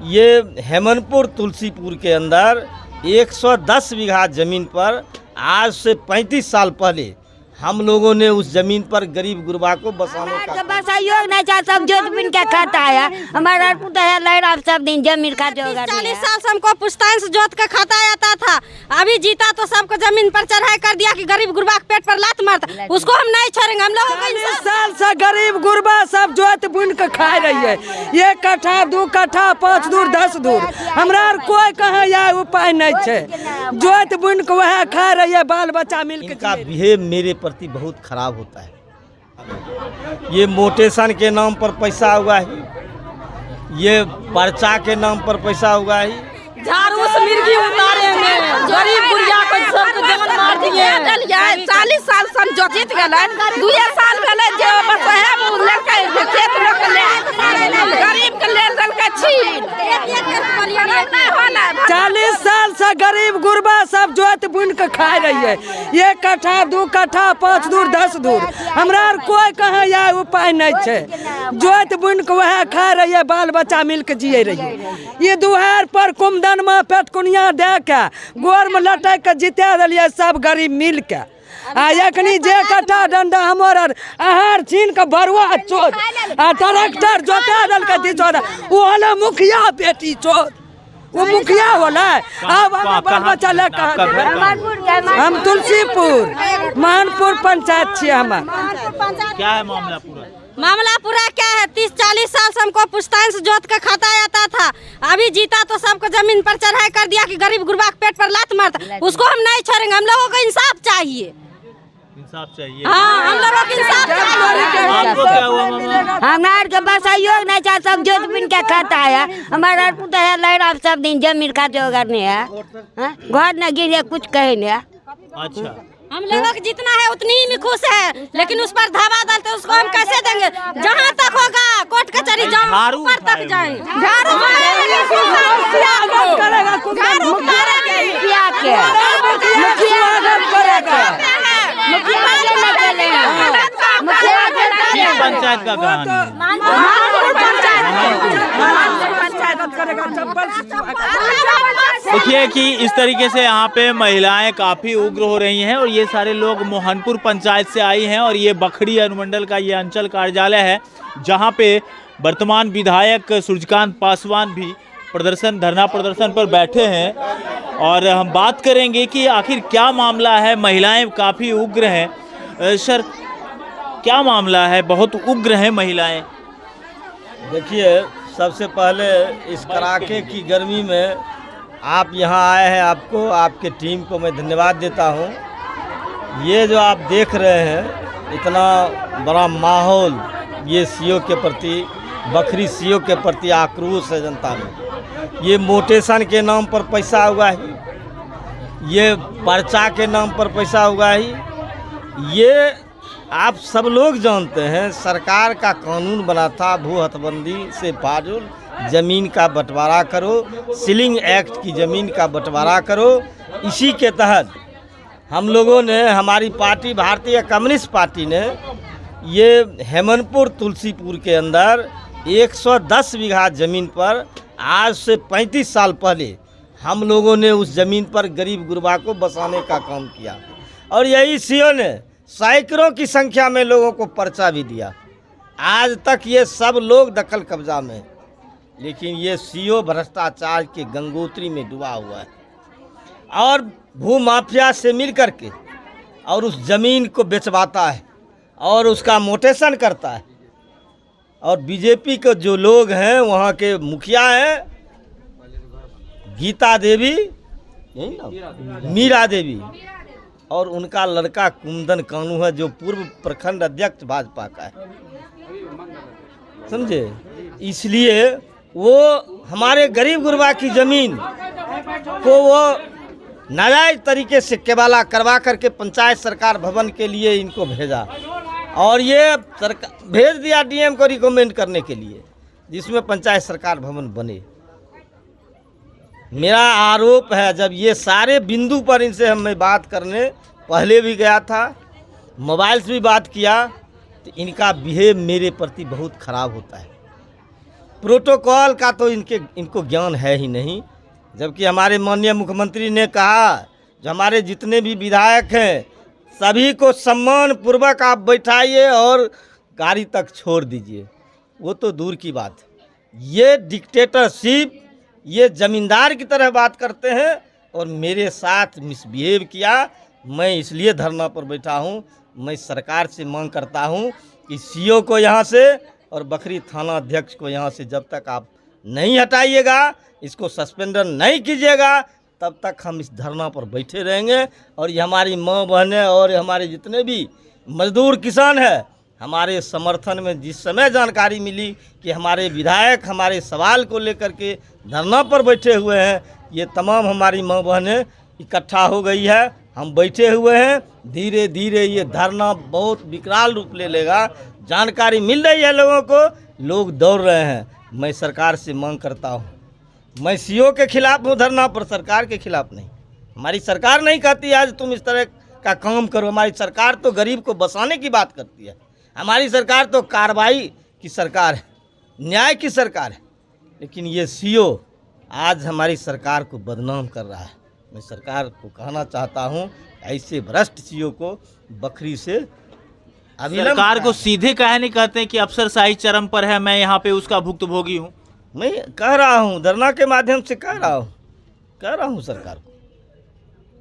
ये हेमनपुर तुलसीपुर के अंदर 110 बीघा ज़मीन पर आज से 35 साल पहले हम लोगों ने उस जमीन पर गरीब गुरबा को बसाने का सहयोग नहीं चाह, सब जोत बिन के खाता है हमारा लहरा सब दिन जमीन खाते होगा। 40 साल से हमको पुश्तैन से जोत के खाता आता था, अभी जीता तो सबको जमीन पर चढ़ाई कर दिया कि गरीब गुरबा के पेट पर लात मारता, उसको हम नहीं छोड़ेंगे। हम लोग 40 साल से गरीब गुरबा सब जोत बुन के खा रही है, 1 कट्ठा 2 कट्ठा 5 दूर 10 दूर, हमरा कोई कहाँ यह उपाय नहीं है, जोत बुन के वह खा रही है, बाल बच्चा मिल के। इनका बिहेव मेरे प्रति बहुत खराब होता है। ये मोटेशन के नाम पर पैसा हुआ है, ये पर्चा के नाम पर पैसा हुआ है, झाड़ू से मिर्गी उतारेंगे, गरीब गुड़िया को सबको जान मार दिए। 40 साल से जो जीत गए, 2 साल गए जे बस है वो लड़का खेत लोग ले गरीब के ले लड़का छीन 40 साल से गरीब गुरबा सब जोत बुन के खा रही है, 1 कट्ठा 2 कट्ठा 5 दूर 10 दूर, हमरा कोई कहाँ यह उपाय नहीं है, जोत बुन के वह खा रही है, बाल बच्चा मिल के जिये रही है। ये दुहार पर कुमदन में पेटकुनिया दे के गोर में लटक के जिता दिलिए सब गरीब मिल के। अखनी जे कट्ठा डंडा हमर आहार छीन के बरुआ चोर आ ट्रैक्टर जोता दल के दी चोर, वो होला मुखिया बेटी चोर, वो मुखिया होला। अब बाल बच्चा ले कहा हम तुलसीपुर महनपुर पंचायत छियै हमार। क्या है मामला पूरा? मामला पूरा क्या है, 30-40 साल से हमको पुश्तैन से जोत के खाता आता था, अभी जीता तो सबको जमीन पर चढ़ाई कर दिया कि गरीब गुरबा के पेट पर लात मारता, उसको हम नहीं छोड़ेंगे। हम लोगों को इंसाफ चाहिए, इंसाफ चाहिए। हाँ, हम लोगों को इंसाफ चाहिए। आपको क्या हुआ मामा? हमारे के बस सहयोग नहीं चाह, सब जोत बिन के खाता है हमारा लहरा सब दिन जमीन खाते होगा नहीं है, घर न गिरे कुछ कहे नहीं। अच्छा, हम लोगों को जितना है उतनी ही में खुश है, लेकिन उस पर धावा डालते उसको हम कैसे देंगे? जहाँ तक होगा कोर्ट कचहरी जाओ, ऊपर तक जाए, झाड़ू पंचायत का कहानी देखिए कि इस तरीके से यहाँ पे महिलाएं काफ़ी उग्र हो रही हैं और ये सारे लोग मोहनपुर पंचायत से आई हैं और ये बखरी अनुमंडल का ये अंचल कार्यालय है जहाँ पे वर्तमान विधायक सूर्यकांत पासवान भी धरना प्रदर्शन पर बैठे हैं और हम बात करेंगे कि आखिर क्या मामला है। महिलाएं काफ़ी उग्र हैं। सर, क्या मामला है? बहुत उग्र हैं महिलाएं। देखिए, सबसे पहले इस कड़ाके की गर्मी में आप यहाँ आए हैं, आपको आपके टीम को मैं धन्यवाद देता हूँ। ये जो आप देख रहे हैं इतना बड़ा माहौल, ये सीओ के प्रति, बखरी सीओ के प्रति आक्रोश है जनता में। ये मोटेशन के नाम पर पैसा हुआ है, ये पर्चा के नाम पर पैसा हुआ है। ये आप सब लोग जानते हैं, सरकार का कानून बना था भू हथबंदी से पाजुल ज़मीन का बंटवारा करो, सीलिंग एक्ट की ज़मीन का बंटवारा करो। इसी के तहत हम लोगों ने, हमारी पार्टी भारतीय कम्युनिस्ट पार्टी ने ये हेमनपुर तुलसीपुर के अंदर 110 बीघा ज़मीन पर आज से 35 साल पहले हम लोगों ने उस ज़मीन पर गरीब गुरबा को बसाने का काम किया और यही सीओ ने सैकड़ों की संख्या में लोगों को पर्चा भी दिया। आज तक ये सब लोग दखल कब्जा में, लेकिन ये सीओ भ्रष्टाचार के गंगोत्री में डूबा हुआ है और भू माफिया से मिल करके और उस ज़मीन को बेचवाता है और उसका मोटेशन करता है। और बीजेपी के जो लोग हैं, वहाँ के मुखिया हैं गीता देवी, मीरा देवी, और उनका लड़का कुमदन कानू है जो पूर्व प्रखंड अध्यक्ष भाजपा का है, समझे। इसलिए वो हमारे गरीब गुरबा की ज़मीन को वो नाजायज तरीके से केबाला करवा करके पंचायत सरकार भवन के लिए इनको भेजा और ये भेज दिया डीएम को रिकमेंड करने के लिए, जिसमें पंचायत सरकार भवन बने। मेरा आरोप है, जब ये सारे बिंदु पर इनसे हम मैं बात करने पहले भी गया था, मोबाइल से भी बात किया, तो इनका बिहेव मेरे प्रति बहुत ख़राब होता है। प्रोटोकॉल का तो इनको ज्ञान है ही नहीं। जबकि हमारे माननीय मुख्यमंत्री ने कहा जो हमारे जितने भी विधायक हैं सभी को सम्मान पूर्वक आप बैठाइए और गाड़ी तक छोड़ दीजिए। वो तो दूर की बात, ये डिक्टेटरशिप, ये जमींदार की तरह बात करते हैं और मेरे साथ मिसबिहेव किया। मैं इसलिए धरना पर बैठा हूँ। मैं सरकार से मांग करता हूँ कि सीओ को यहाँ से और बखरी थाना अध्यक्ष को यहाँ से जब तक आप नहीं हटाइएगा, इसको सस्पेंडर नहीं कीजिएगा, तब तक हम इस धरना पर बैठे रहेंगे। और ये हमारी माँ बहनें और हमारे जितने भी मजदूर किसान हैं, हमारे समर्थन में जिस समय जानकारी मिली कि हमारे विधायक हमारे सवाल को लेकर के धरना पर बैठे हुए हैं, ये तमाम हमारी माँ बहनें इकट्ठा हो गई है। हम बैठे हुए हैं, धीरे धीरे ये धरना बहुत विकराल रूप ले लेगा। जानकारी मिल रही है लोगों को, लोग दौड़ रहे हैं। मैं सरकार से मांग करता हूँ, मैं सीओ के खिलाफ हूँ धरना पर, सरकार के खिलाफ नहीं। हमारी सरकार नहीं कहती आज तुम इस तरह का काम करो। हमारी सरकार तो गरीब को बसाने की बात करती है। हमारी सरकार तो कार्रवाई की सरकार है, न्याय की सरकार है। लेकिन ये सीओ आज हमारी सरकार को बदनाम कर रहा है। मैं सरकार को कहना चाहता हूँ ऐसे भ्रष्ट सीओ को बखरी से अभिलंब। सरकार को सीधे काहे नहीं कहते कि अफसरशाही चरम पर है, मैं यहाँ पे उसका भुक्तभोगी हूँ? मैं कह रहा हूँ, धरना के माध्यम से कह रहा हूँ सरकार को।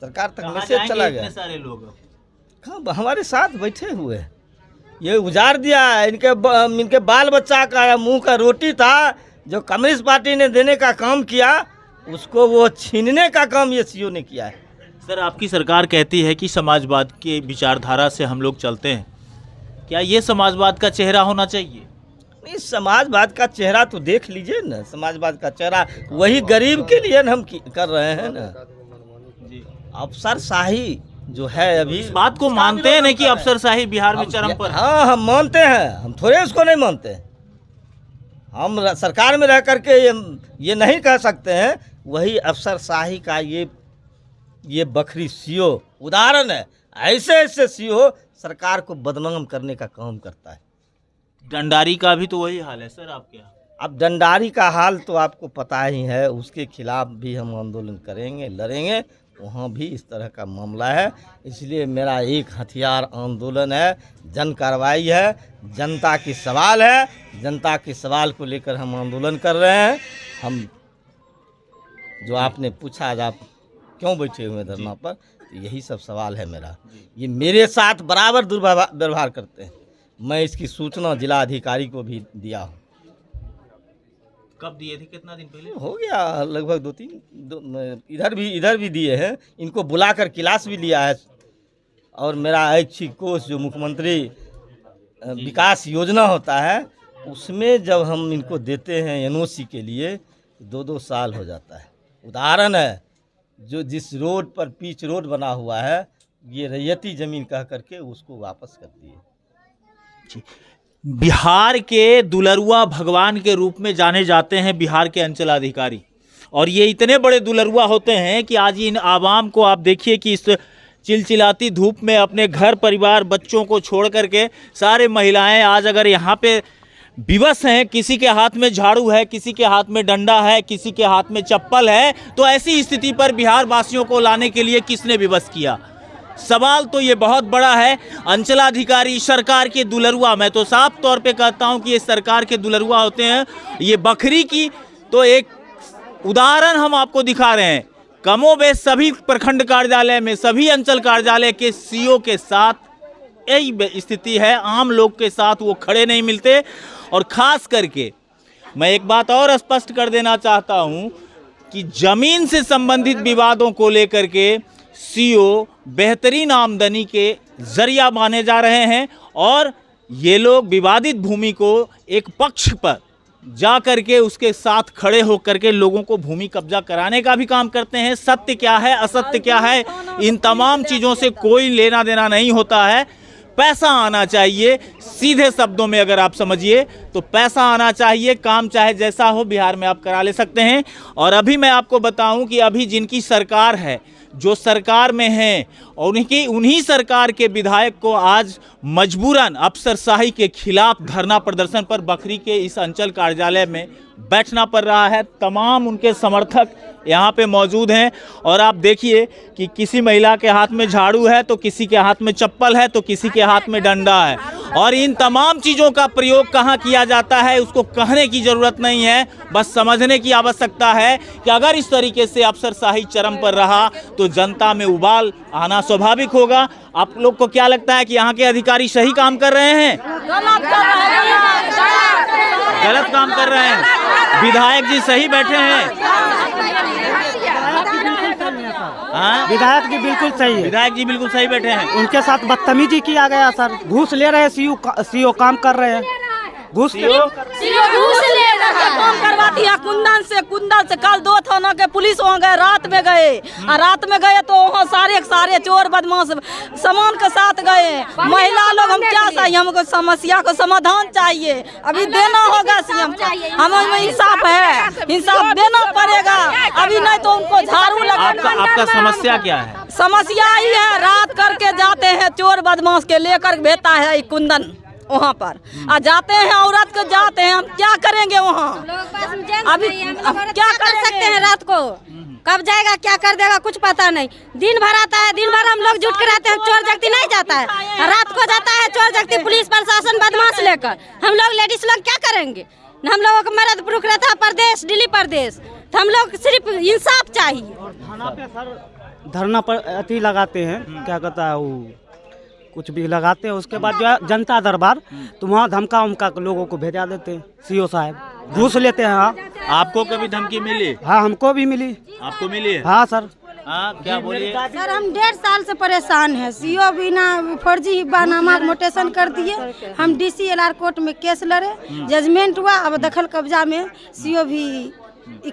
सरकार तक मैसेज चला गया। इतने सारे लोग हाँ हमारे साथ बैठे हुए हैं। ये उजाड़ दिया है इनके बाल बच्चा का मुंह का रोटी था जो कम्युनिस्ट पार्टी ने देने का काम किया, उसको वो छीनने का काम ये सीओ ने किया है। सर, आपकी सरकार कहती है कि समाजवाद की विचारधारा से हम लोग चलते हैं, क्या ये समाजवाद का चेहरा होना चाहिए? नहीं, समाजवाद का चेहरा तो देख लीजिए ना। समाजवाद का चेहरा वही गरीब के लिए हम कर रहे हैं ना। अफसरशाही जो है अभी इस बात को मानते हैं ना कि अफसरशाही बिहार में चरम पर? हाँ हम मानते हैं, हम थोड़े उसको नहीं मानते। हम सरकार में रह करके ये नहीं कह सकते हैं। वही अफसरशाही का ये बखरी सीओ उदाहरण है। ऐसे ऐसे सीओ सरकार को बदनाम करने का काम करता है। डंडारी का भी तो वही हाल है सर आपके यहाँ। अब डंडारी का हाल तो आपको पता ही है, उसके खिलाफ भी हम आंदोलन करेंगे, लड़ेंगे। वहाँ भी इस तरह का मामला है। इसलिए मेरा एक हथियार आंदोलन है, जन कार्रवाई है, जनता की सवाल है। जनता के सवाल को लेकर हम आंदोलन कर रहे हैं। हम जो आपने पूछा आज आप क्यों बैठे हुए धरना पर, तो यही सब सवाल है मेरा। ये मेरे साथ बराबर दुर्व्यवहार करते हैं। मैं इसकी सूचना जिला अधिकारी को भी दिया हूँ। कब दिए थे? कितना दिन पहले? हो गया लगभग 2-3 इधर भी दिए हैं। इनको बुलाकर क्लास भी लिया है। और मेरा ऐच्छिक कोष जो मुख्यमंत्री विकास योजना होता है उसमें जब हम इनको देते हैं एनओसी के लिए 2-2 साल हो जाता है। उदाहरण है जो जिस रोड पर पिच रोड बना हुआ है, ये रैयती ज़मीन कह करके उसको वापस कर दिए। बिहार के दुलरुआ भगवान के रूप में जाने जाते हैं बिहार के अंचलाधिकारी, और ये इतने बड़े दुलरुआ होते हैं कि आज इन आवाम को आप देखिए कि इस चिलचिलाती धूप में अपने घर परिवार बच्चों को छोड़ करके सारे महिलाएं आज अगर यहाँ पे विवश हैं, किसी के हाथ में झाड़ू है, किसी के हाथ में डंडा है, किसी के हाथ में चप्पल है, तो ऐसी स्थिति पर बिहार वासियों को लाने के लिए किसने विवश किया? सवाल तो ये बहुत बड़ा है। अंचलाधिकारी सरकार के दुलरुआ, मैं तो साफ तौर पे कहता हूं कि ये सरकार के दुलरुआ होते हैं। ये बखरी की तो एक उदाहरण हम आपको दिखा रहे हैं। कमोबेश सभी प्रखंड कार्यालय में, सभी अंचल कार्यालय के सीओ के साथ यही स्थिति है। आम लोग के साथ वो खड़े नहीं मिलते। और खास करके मैं एक बात और स्पष्ट कर देना चाहता हूं कि जमीन से संबंधित विवादों को लेकर के सीओ बेहतरीन आमदनी के जरिया माने जा रहे हैं, और ये लोग विवादित भूमि को एक पक्ष पर जा करके उसके साथ खड़े होकर के लोगों को भूमि कब्जा कराने का भी काम करते हैं। सत्य क्या है, असत्य क्या है, इन तमाम चीज़ों से कोई लेना देना नहीं होता है। पैसा आना चाहिए। सीधे शब्दों में अगर आप समझिए तो पैसा आना चाहिए। काम चाहे जैसा हो बिहार में आप करा ले सकते हैं। और अभी मैं आपको बताऊं कि अभी जिनकी सरकार है, जो सरकार में हैं और उन्हीं सरकार के विधायक को आज मजबूरन अफसरशाही के खिलाफ धरना प्रदर्शन पर बखरी के इस अंचल कार्यालय में बैठना पड़ रहा है। तमाम उनके समर्थक यहाँ पे मौजूद हैं और आप देखिए कि किसी महिला के हाथ में झाड़ू है तो किसी के हाथ में चप्पल है तो किसी के हाथ में डंडा है, और इन तमाम चीज़ों का प्रयोग कहाँ किया जाता है उसको कहने की ज़रूरत नहीं है, बस समझने की आवश्यकता है कि अगर इस तरीके से अफसरशाही चरम पर रहा तो जनता में उबाल आना स्वाभाविक होगा। आप लोग को क्या लगता है कि यहाँ के अधिकारी सही काम कर रहे हैं? गलत काम कर रहे हैं। विधायक जी सही बैठे हैं? हाँ, विधायक जी बिल्कुल सही है। विधायक जी बिल्कुल सही बैठे हैं। उनके साथ बदतमीजी किया गया सर, घूस ले रहे हैं, सीओ काम कर रहे हैं, घूस ले काम करवाती है कुंदन से। कल 2 थाना के पुलिस वहाँ गए, रात में गए तो वहाँ सारे चोर बदमाश सामान के साथ गए। महिला लोग हम क्या चाहिए, हमको समस्या को समाधान चाहिए, अभी देना होगा सीएम को। हमें इंसाफ है, इंसाफ देना पड़ेगा, अभी नहीं तो उनको झाड़ू लगा। आपका समस्या क्या है? समस्या ही है, रात करके जाते हैं चोर बदमाश के लेकर भेजता है कुंदन वहाँ पर, आ जाते हैं औरत को जाते हैं, हम क्या करेंगे वहाँ? अभी क्या कर सकते हैं? रात को कब जाएगा, क्या कर देगा, कुछ पता नहीं। दिन भर आता है, दिन भर हम लोग जुट के रहते हैं, चोर जगती नहीं जाता है, रात को जाता है चोर जगती पुलिस प्रशासन बदमाश लेकर। हम लोग लेडीज लोग क्या करेंगे? हम लोगों को मर्द पुरुष रहता है परदेश, दिल्ली प्रदेश, तो हम लोग सिर्फ इंसाफ चाहिए। थाना पे सर धरना पर अति लगाते हैं, क्या कहता है वो, कुछ भी लगाते हैं, उसके बाद जो है जनता दरबार, तो वहाँ धमका उमका लोगों को भेजा देते हैं। सीओ साहब घूस लेते हैं। हाँ, आपको कभी धमकी मिली? हाँ हमको भी मिली। आपको मिली है? हाँ सर। हाँ, क्या बोलिए? सर हम 1.5 साल से परेशान हैं। सीओ बिना फर्जी बनामा मोटेशन कर दिए, हम DCLR कोर्ट में केस लड़े, जजमेंट हुआ, अब दखल कब्जा में सीओ भी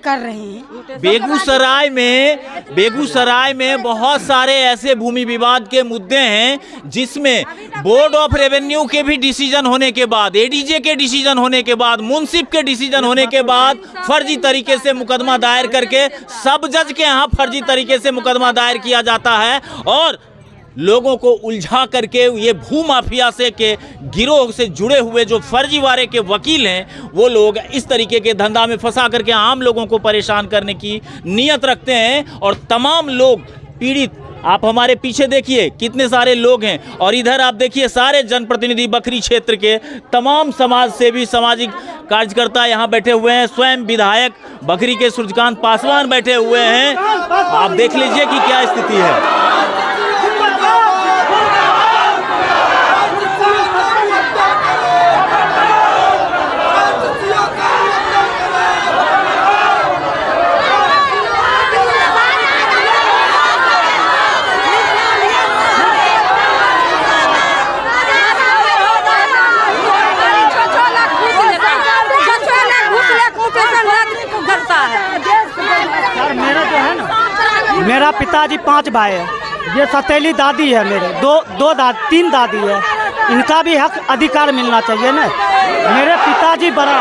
कर रहे हैं। बेगूसराय में बहुत सारे ऐसे भूमि विवाद के मुद्दे हैं जिसमें बोर्ड ऑफ रेवेन्यू के भी डिसीजन होने के बाद, ADJ के डिसीजन होने के बाद, मुंसिफ के डिसीजन होने के बाद फर्जी तरीके से मुकदमा दायर करके सब जज के यहाँ फर्जी तरीके से मुकदमा दायर किया जाता है और लोगों को उलझा करके ये भू माफिया से के गिरोह से जुड़े हुए जो फर्जीवाड़े के वकील हैं वो लोग इस तरीके के धंधा में फंसा करके आम लोगों को परेशान करने की नीयत रखते हैं और तमाम लोग पीड़ित। आप हमारे पीछे देखिए कितने सारे लोग हैं और इधर आप देखिए सारे जनप्रतिनिधि बखरी क्षेत्र के तमाम समाज सेवी, सामाजिक कार्यकर्ता यहाँ बैठे हुए हैं। स्वयं विधायक बखरी के सूर्यकांत पासवान बैठे हुए हैं। आप देख लीजिए कि क्या स्थिति है। मेरा पिताजी 5 भाई है, ये सतीली दादी है, मेरे तीन दादी है, इनका भी हक अधिकार मिलना चाहिए ना। मेरे पिताजी बड़ा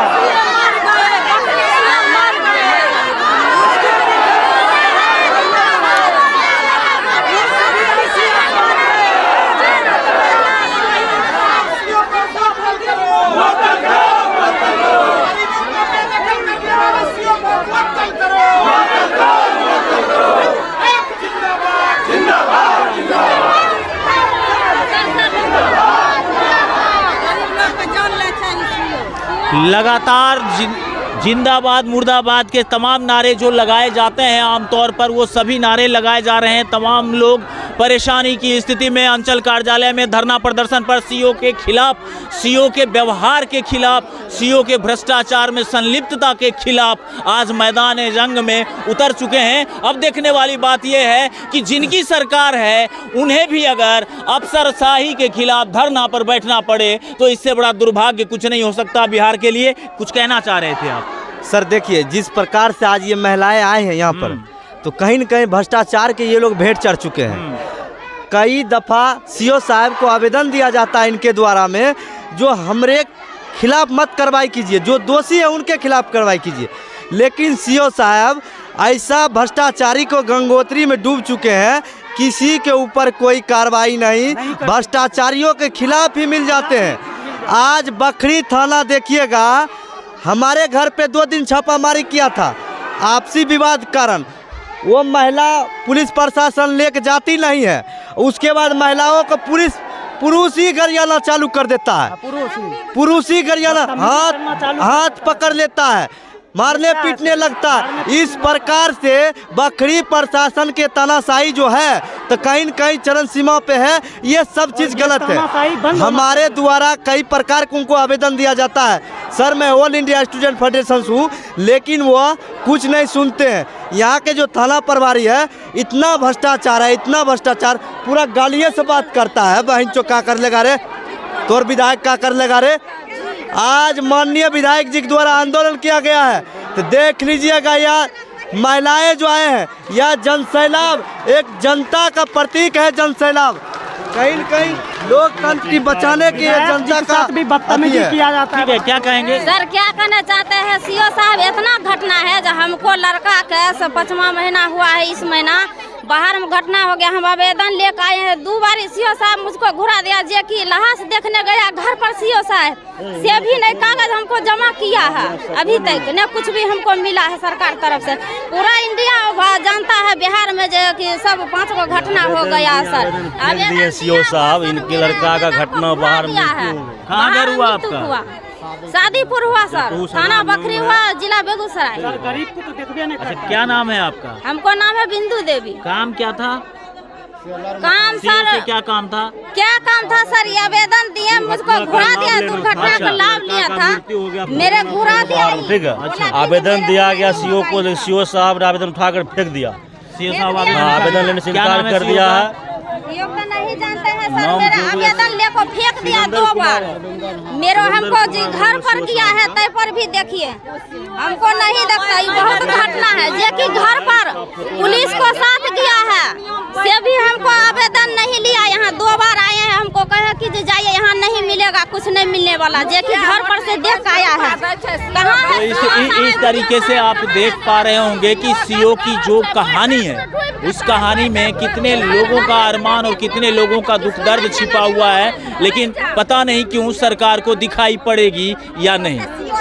लगातार जिंदाबाद मुर्दाबाद के तमाम नारे जो लगाए जाते हैं आमतौर पर वो सभी नारे लगाए जा रहे हैं। तमाम लोग परेशानी की स्थिति में अंचल कार्यालय में धरना प्रदर्शन पर सीओ के खिलाफ, सीओ के व्यवहार के खिलाफ, सीओ के भ्रष्टाचार में संलिप्तता के खिलाफ आज मैदान जंग में उतर चुके हैं। अब देखने वाली बात यह है कि जिनकी सरकार है उन्हें भी अगर अफसरशाही के खिलाफ धरना पर बैठना पड़े तो इससे बड़ा दुर्भाग्य कुछ नहीं हो सकता बिहार के लिए। कुछ कहना चाह रहे थे आप? सर देखिए, जिस प्रकार से आज ये महिलाएं आए हैं यहाँ पर, तो कहीं न कहीं भ्रष्टाचार के ये लोग भेंट चढ़ चुके हैं। कई दफ़ा सीओ साहब को आवेदन दिया जाता है इनके द्वारा में, जो हमारे खिलाफ मत कार्रवाई कीजिए, जो दोषी है उनके खिलाफ कार्रवाई कीजिए, लेकिन सीओ साहब ऐसा भ्रष्टाचारी को गंगोत्री में डूब चुके हैं, किसी के ऊपर कोई कार्रवाई नहीं, भ्रष्टाचारियों के खिलाफ ही मिल जाते हैं। आज बखरी थाना देखिएगा, हमारे घर पे 2 दिन छापामारी किया था आपसी विवाद कारण। वो महिला पुलिस प्रशासन लेके जाती नहीं है, उसके बाद महिलाओं को पुरुष ही गरियाना चालू कर देता है, पुरुष ही गरियाना हाथ पकड़ लेता है, मारने पीटने लगता है। इस प्रकार से बखरी प्रशासन के तानाशाही जो है तो कहीं न कहीं चरम सीमा पे है। ये सब चीज़ गलत है। हमारे द्वारा कई प्रकार को उनको आवेदन दिया जाता है, सर मैं ऑल इंडिया स्टूडेंट फेडरेशन हूँ, लेकिन वो कुछ नहीं सुनते हैं। यहाँ के जो थाना प्रभारी है, इतना भ्रष्टाचार है, इतना भ्रष्टाचार, पूरा गालियों से बात करता है। बहन चो क्या कर लेगा रे, तोर विधायक क्या कर लेगा रे। आज माननीय विधायक जी के द्वारा आंदोलन किया गया है, तो देख लीजिएगा यार, महिलाएं जो आए हैं, यह जनसैलाब एक जनता का प्रतीक है। जनसैलाब कहीं न कहीं लोकतंत्र की बचाने की जनता का भी बदतमीजी किया जाता है। क्या कहेंगे सर? क्या कहना चाहते हैं सीओ साहब? इतना घटना है जो हमको लड़का का 5वां महीना हुआ है, इस महीना बाहर में घटना हो गया। हम आवेदन लेकर आए हैं, 2 बार सीओ साहब मुझको घुरा दिया, जे कि लहास देखने गया घर पर सीओ साहब से भी नहीं कागज हमको जमा किया है, अभी तक न कुछ भी हमको मिला है सरकार तरफ से। पूरा इंडिया जानता है बिहार में जो कि सब 5 गो घटना हो गया सर। सीओ साहब, इनके लड़का का घटना बाहर कहाँ घर हुआ आपका? शादीपुर हुआ सर, थाना बखरी हुआ, जिला बेगूसराय। गरीब को तो देखबे नहीं करता। क्या नाम है आपका? हमको नाम है बिंदु देवी। काम क्या था? काम सर क्या काम था? क्या काम था सर? ये आवेदन दिए, मुझको घुरा दिया, दुर्घटना का लाभ लिया था, मेरे घुरा दिया। ठीक है, आवेदन दिया गया सीओ को, सीओ साहब ने आवेदन उठाकर फेंक दिया। सीओ साहब आवेदन लेने से इनकार कर दिया है। योगदान नहीं जानते हैं सर, मेरा आवेदन लेकर फेंक दिया 2 बार। मेरे हमको जी घर पर किया है, तय पर भी देखिए हमको नहीं देखता। ये बहुत घटना है, जे कि घर पर पुलिस को साथ किया है, से भी हमको आवेदन नहीं लिया। यहाँ 2 बार आए हैं, हमको कहे कि जाइए यहाँ नहीं मिलेगा, कुछ नहीं मिलने वाला, जे कि घर पर से देख आया है। कहाँ है? तो इस तरीके से आप देख पा रहे होंगे कि सीओ की जो कहानी है, उस कहानी में कितने लोगों का अरमान और कितने लोगों का दुख दर्द छिपा हुआ है, लेकिन पता नहीं क्यों सरकार को दिखाई पड़ेगी या नहीं।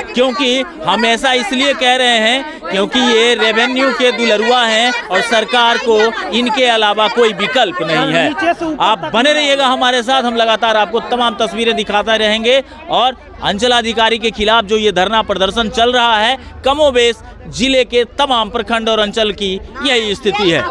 क्योंकि हम ऐसा इसलिए कह रहे हैं क्योंकि ये रेवेन्यू के दुलरुआ हैं और सरकार को इनके अलावा कोई विकल्प नहीं है। आप बने रहिएगा हमारे साथ, हम लगातार आपको तमाम तस्वीरें दिखाते रहेंगे। और अंचलाधिकारी के खिलाफ जो ये धरना प्रदर्शन चल रहा है, कमोबेश जिले के तमाम प्रखंड और अंचल की यही स्थिति है।